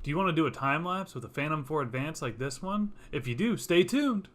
Do you want to do a time lapse with a Phantom 4 Advance like this one? If you do, stay tuned.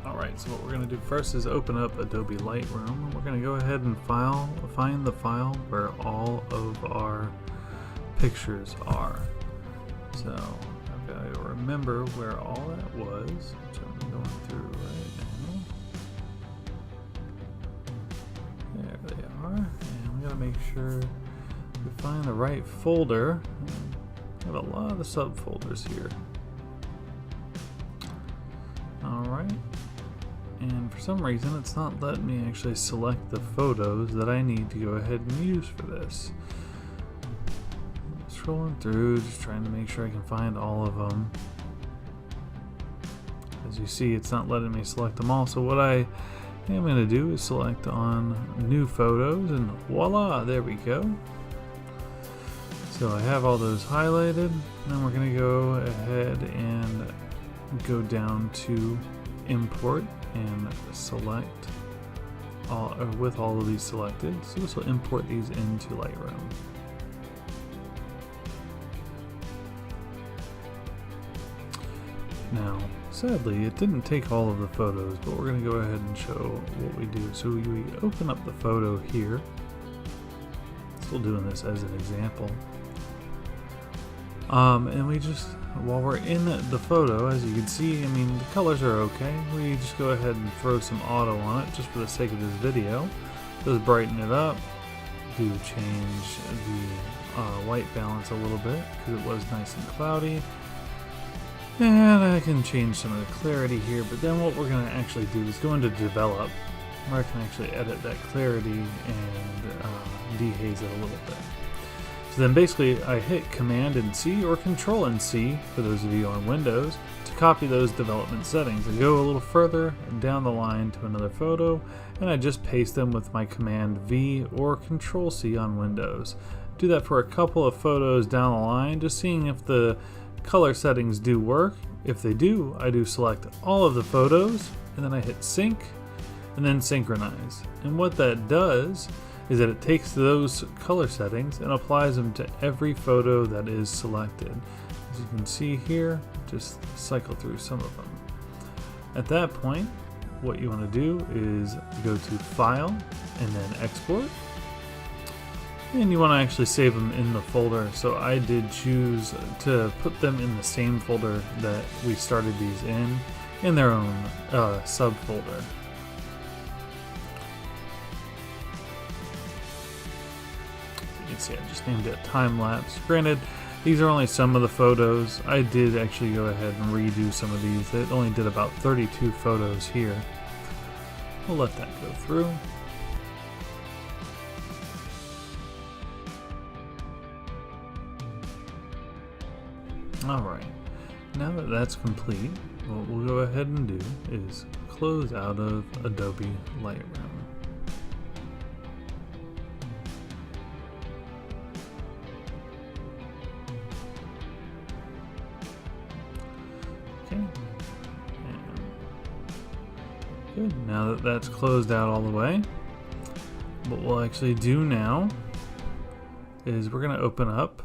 Alright, so what we're going to do first is open up Adobe Lightroom. We're going to go ahead and find the file where all of our pictures are. So I've got to remember where all that was, which I'm going through right now. There they are, and we got to make sure we find the right folder. We have a lot of subfolders here. Alright, and for some reason it's not letting me actually select the photos that I need to go ahead and use for this. Scrolling through, just trying to make sure I can find all of them. As you see, it's not letting me select them all, so what I am going to do is select on new photos, and voila, there we go. So I have all those highlighted, and then we're going to go ahead and go down to import and select all, with all of these selected. So this will import these into Lightroom. Now, sadly, it didn't take all of the photos, but we're going to go ahead and show what we do. So we open up the photo here. Still doing this as an example. And we just, while we're in the photo, as you can see, I mean, the colors are okay. We just go ahead and throw some auto on it just for the sake of this video. Just brighten it up. Do change the white balance a little bit because it was nice and cloudy. And I can change some of the clarity here, but then what we're going to actually do is go into develop, where I can actually edit that clarity and dehaze it a little bit. So then basically I hit Command and C or Control and C for those of you on Windows to copy those development settings. I go a little further down the line to another photo and I just paste them with my Command V or Control C on Windows. Do that for a couple of photos down the line, just seeing if the color settings do work. If they do, I do select all of the photos and then I hit sync and then synchronize. And what that does is that it takes those color settings and applies them to every photo that is selected. As you can see here, just cycle through some of them. At that point, what you want to do is go to File and then Export. And you want to actually save them in the folder. So I did choose to put them in the same folder that we started these in their own subfolder. You can see I just named it Time-lapse. Granted, these are only some of the photos. I did actually go ahead and redo some of these. It only did about 32 photos here. We'll let that go through. Alright, now that that's complete, what we'll go ahead and do is close out of Adobe Lightroom. Okay, and good. Now that that's closed out all the way, what we'll actually do now is we're going to open up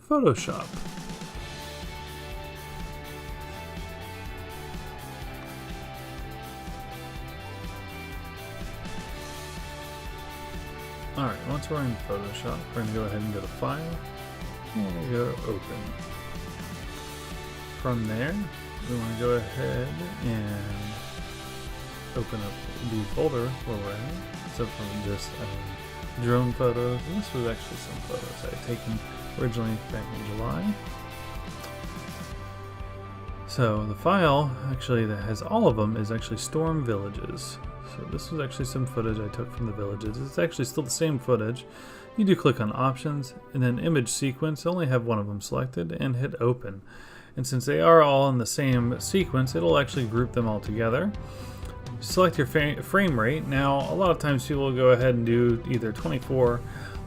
Photoshop. Alright, once we're in Photoshop, we're going to go ahead and go to File, and we're going to go to Open. From there, we want to go ahead and open up the folder where we're at. So from just drone photos, and this was actually some photos I had taken originally back in July. So the file actually that has all of them is actually Storm Villages. So this was actually some footage I took from the villages. It's actually still the same footage. You do click on Options and then Image Sequence. I only have one of them selected and hit Open. And since they are all in the same sequence, it'll actually group them all together. Select your frame rate. Now, a lot of times people will go ahead and do either 24,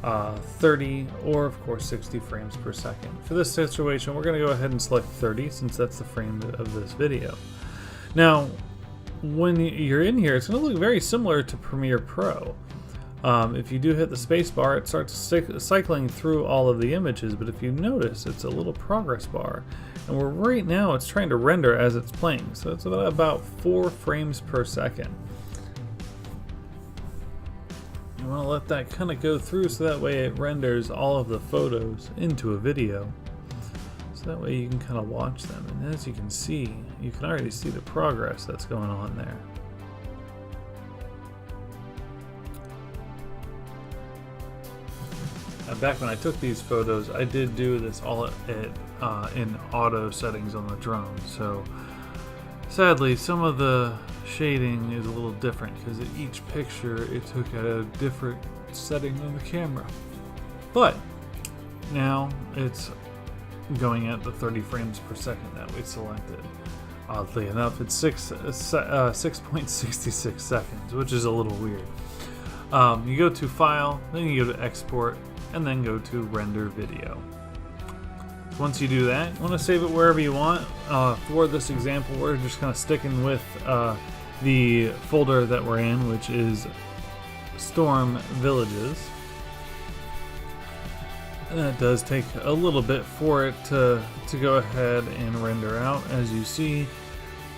30, or of course 60 frames per second. For this situation, we're going to go ahead and select 30 since that's the frame of this video. Now, when you're in here, it's going to look very similar to Premiere Pro. If you do hit the space bar, it starts cycling through all of the images, but if you notice, it's a little progress bar. And right now, it's trying to render as it's playing. So it's about 4 frames per second. You want to let that kind of go through so that way it renders all of the photos into a video. So that way you can kind of watch them. And as you can see, you can already see the progress that's going on there. Back when I took these photos, I did do this all in auto settings on the drone. So sadly, some of the shading is a little different because each picture it took at a different setting on the camera. But now it's going at the 30 frames per second that we selected. Oddly enough, it's 6.66 seconds, which is a little weird. You go to File, then you go to Export, and then go to Render Video. Once you do that, you want to save it wherever you want. For this example, we're just kind of sticking with the folder that we're in, which is Storm Villages. And that does take a little bit for it to go ahead and render out. As you see,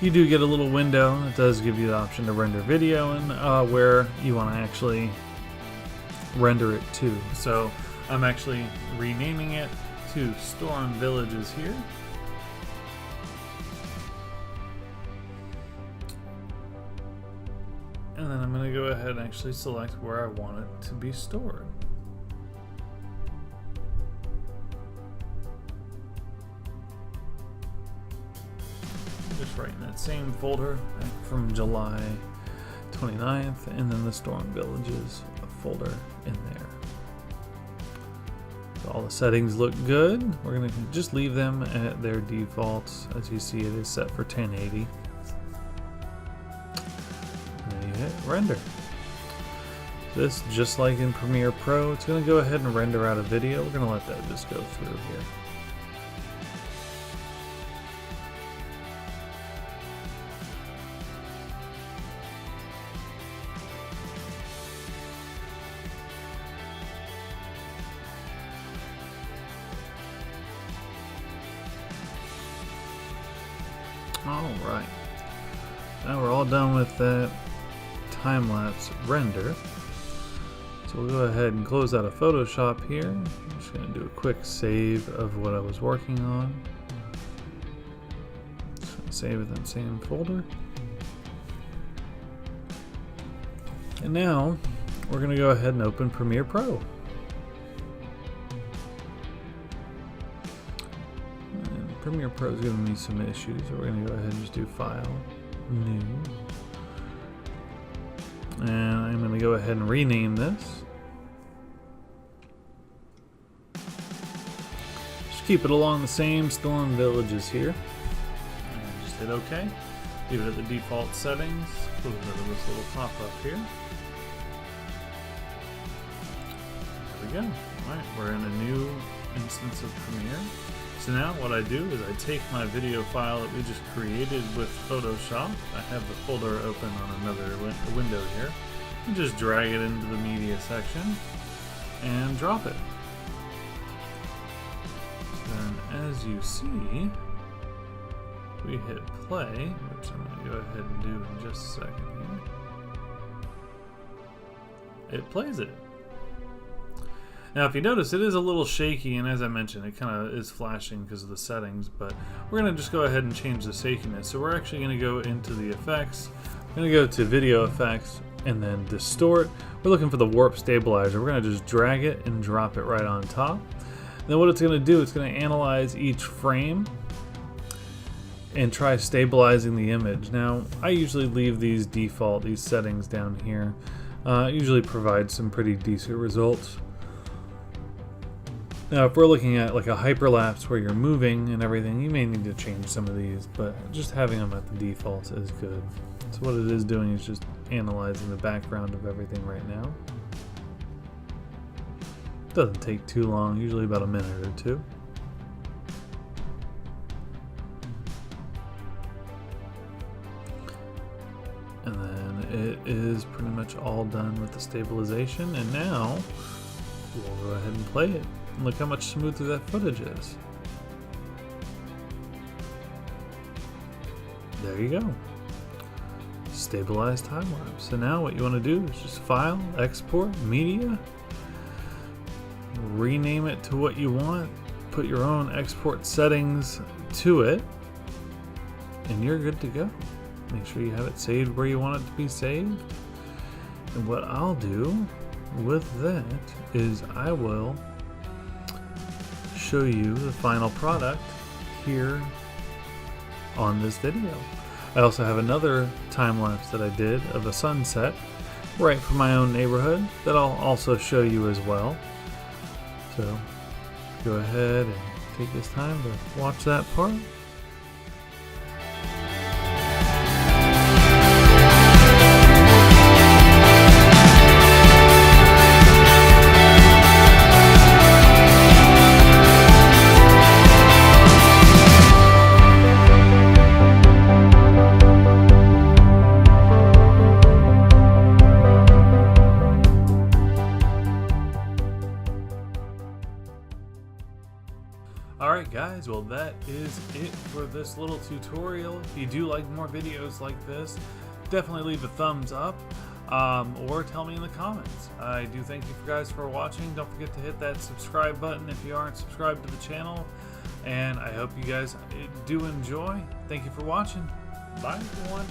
you do get a little window. It does give you the option to render video and where you want to actually render it to. So I'm actually renaming it to Storm Villages here. And then I'm going to go ahead and actually select where I want it to be stored. Just right in that same folder back from July 29th, and then the Storm Villages folder in there. So all the settings look good. We're going to just leave them at their defaults. As you see, it is set for 1080. And then you hit render. This, just like in Premiere Pro, it's going to go ahead and render out a video. We're going to let that just go through here. Alright, now we're all done with that time-lapse render. So we'll go ahead and close out of Photoshop here. I'm just going to do a quick save of what I was working on. Just going to save it in the same folder. And now we're going to go ahead and open Premiere Pro. Premiere Pro is giving me some issues, so we're going to go ahead and just do File, New. And I'm going to go ahead and rename this. Just keep it along the same Storm Villages here. And just hit OK. Leave it at the default settings. Close out of this little pop-up here. There we go. Alright, we're in a new instance of Premiere. So now what I do is I take my video file that we just created with Photoshop. I have the folder open on another window here. And just drag it into the media section and drop it. Then as you see, we hit play, which I'm going to go ahead and do in just a second here. It plays it. Now if you notice, it is a little shaky, and as I mentioned, it kind of is flashing because of the settings, but we're going to just go ahead and change the shakiness. So we're actually going to go into the effects. We're going to go to video effects and then distort. We're looking for the warp stabilizer. We're going to just drag it and drop it right on top. And then what it's going to do, it's going to analyze each frame and try stabilizing the image. Now I usually leave these settings down here. Usually provide some pretty decent results. Now, if we're looking at like a hyperlapse where you're moving and everything, you may need to change some of these, but just having them at the defaults is good. So what it is doing is just analyzing the background of everything right now. Doesn't take too long, usually about a minute or two. And then it is pretty much all done with the stabilization, and now we'll go ahead and play it. And look how much smoother that footage is. There you go. Stabilized time-lapse. So now what you want to do is just file, export, media, rename it to what you want, put your own export settings to it, and you're good to go. Make sure you have it saved where you want it to be saved. And what I'll do with that is I will show you the final product here on this video. I also have another time lapse that I did of a sunset right from my own neighborhood that I'll also show you as well. So go ahead and take this time to watch that part. Alright guys, well that is it for this little tutorial. If you do like more videos like this, definitely leave a thumbs up or tell me in the comments. I do thank you guys for watching. Don't forget to hit that subscribe button if you aren't subscribed to the channel. And I hope you guys do enjoy. Thank you for watching. Bye everyone.